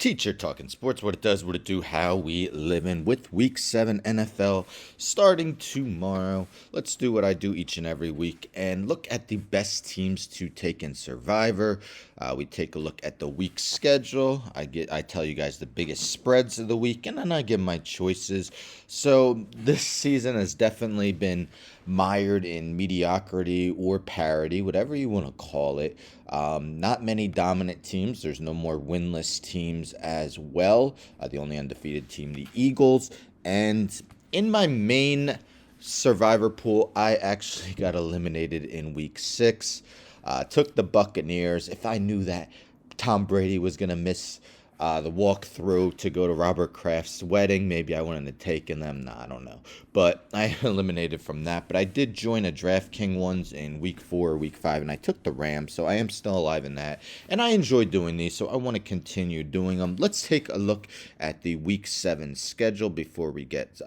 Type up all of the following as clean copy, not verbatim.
Teacher talking sports, what it does, what it do, how we live in with Week 7 NFL starting tomorrow. Let's do what I do each and every week and look at the best teams to take in Survivor. We take a look at the week schedule. I tell you guys the biggest spreads of the week, and then I give my choices. So this season has definitely been mired in mediocrity or parity, whatever you want to call it. Not many dominant teams. There's no more winless teams as well. The only undefeated team, the Eagles. And in my main survivor pool, I actually got eliminated in week 6. Took the Buccaneers. If I knew that Tom Brady was going to miss the walkthrough to go to Robert Kraft's wedding, maybe I wouldn't have taken them. Nah, I don't know. But I eliminated from that. But I did join a DraftKings ones in week 4 or week 5, and I took the Rams, so I am still alive in that. And I enjoy doing these, so I want to continue doing them. Let's take a look at the week 7 schedule before we get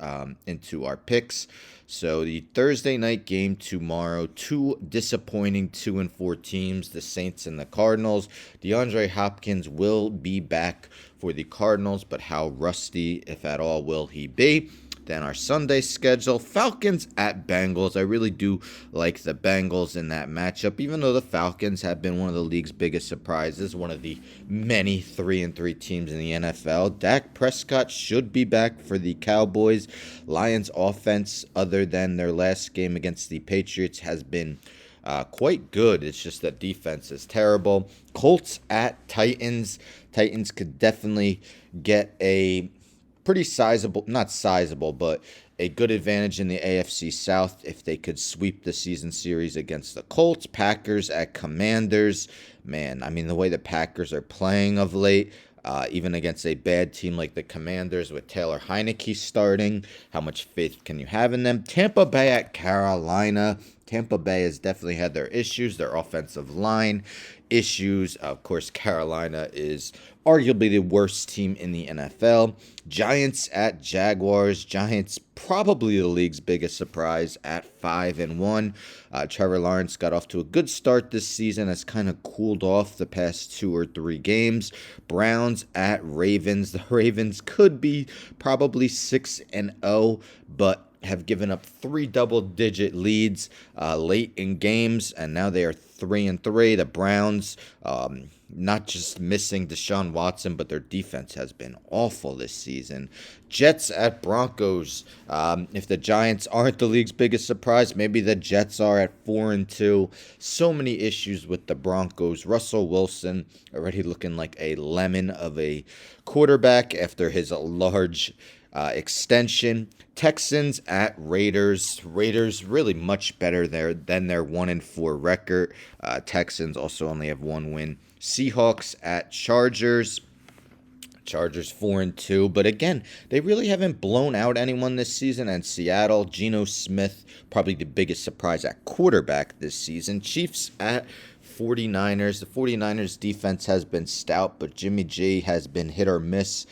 into our picks. So the Thursday night game tomorrow, two disappointing 2-4 teams, the Saints and the Cardinals. DeAndre Hopkins will be back for the Cardinals, but how rusty, if at all, will he be? Then our Sunday schedule, Falcons at Bengals. I really do like the Bengals in that matchup, even though the Falcons have been one of the league's biggest surprises, one of the many 3-3 teams in the NFL. Dak Prescott should be back for the Cowboys. Lions offense, other than their last game against the Patriots, has been quite good. It's just that defense is terrible. Colts at Titans. Titans could definitely get a pretty sizable, not sizable, but a good advantage in the AFC South if they could sweep the season series against the Colts. Packers at Commanders. Man, I mean, the way the Packers are playing of late, even against a bad team like the Commanders with Taylor Heineke starting, how much faith can you have in them? Tampa Bay at Carolina. Tampa Bay has definitely had their issues, their offensive line issues. Of course, Carolina is arguably the worst team in the NFL. Giants at Jaguars. Giants probably the league's biggest surprise at 5-1. Trevor Lawrence got off to a good start this season, has kind of cooled off the past 2 or 3 games. Browns at Ravens. The Ravens could be probably 6-0, but have given up 3 double-digit leads late in games, and now they are 3-3. The Browns, not just missing Deshaun Watson, but their defense has been awful this season. Jets at Broncos. If the Giants aren't the league's biggest surprise, maybe the Jets are at 4-2. So many issues with the Broncos. Russell Wilson already looking like a lemon of a quarterback after his large extension. Texans at Raiders. Raiders really much better there than their 1-4 record. Texans also only have 1 win. Seahawks at Chargers. Chargers 4-2, but again, they really haven't blown out anyone this season. And Seattle, Geno Smith, probably the biggest surprise at quarterback this season. Chiefs at 49ers. The 49ers defense has been stout, but Jimmy G has been hit or miss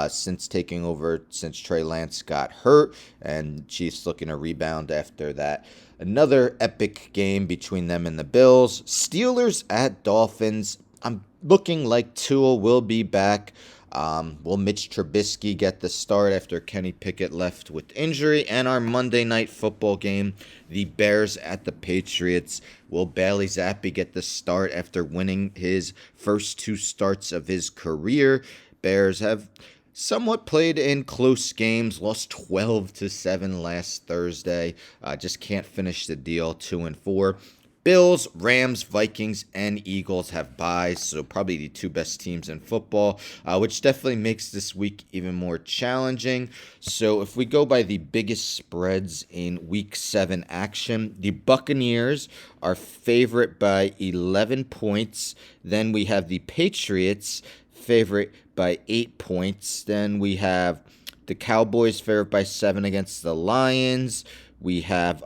since taking over, since Trey Lance got hurt, and Chiefs looking to rebound after that. Another epic game between them and the Bills. Steelers at Dolphins. I'm looking like Tua will be back. Will Mitch Trubisky get the start after Kenny Pickett left with injury? And our Monday night football game, the Bears at the Patriots. Will Bailey Zappi get the start after winning his first 2 starts of his career? Bears have somewhat played in close games, lost 12-7 last Thursday. Just can't finish the deal, 2-4. Bills, Rams, Vikings, and Eagles have byes, so probably the 2 best teams in football, which definitely makes this week even more challenging. So if we go by the biggest spreads in Week 7 action, the Buccaneers are favorite by 11 points. Then we have the Patriots favorite by 8 points. Then we have the Cowboys favorite by 7 against the Lions. We have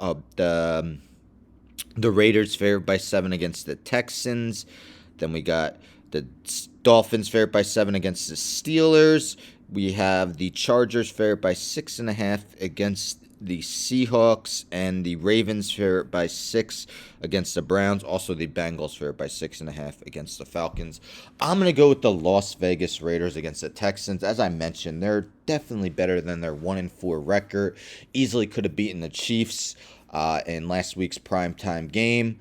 the Raiders favored by 7 against the Texans. Then we got the Dolphins favored by 7 against the Steelers. We have the Chargers favored by 6.5 against the Seahawks and the Ravens favorite by 6 against the Browns. Also, the Bengals favorite by 6.5 against the Falcons. I'm going to go with the Las Vegas Raiders against the Texans. As I mentioned, they're definitely better than their 1-4 record. Easily could have beaten the Chiefs in last week's primetime game,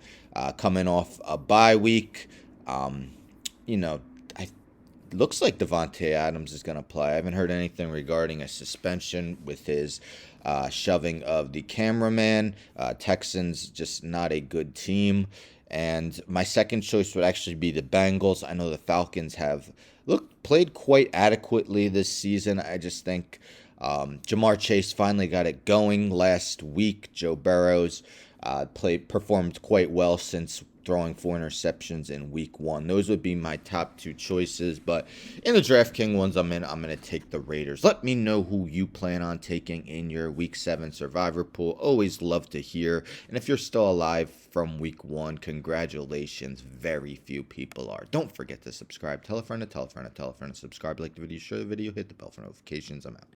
coming off a bye week. You know, looks like Devontae Adams is going to play. I haven't heard anything regarding a suspension with his shoving of the cameraman. Texans just not a good team. And my second choice would actually be the Bengals. I know the Falcons have played quite adequately this season. I just think Jamar Chase finally got it going last week. Joe Burrows performed quite well since throwing 4 interceptions in week 1. Those would be my top 2 choices, but in the DraftKings ones I'm going to take the Raiders. Let me know who you plan on taking in your week 7 survivor pool. Always love to hear. And if you're still alive from week 1, congratulations. Very few people are. Don't forget to subscribe. Tell a friend to tell a friend to tell a friend to subscribe. Like the video, share the video, hit the bell for notifications. I'm out.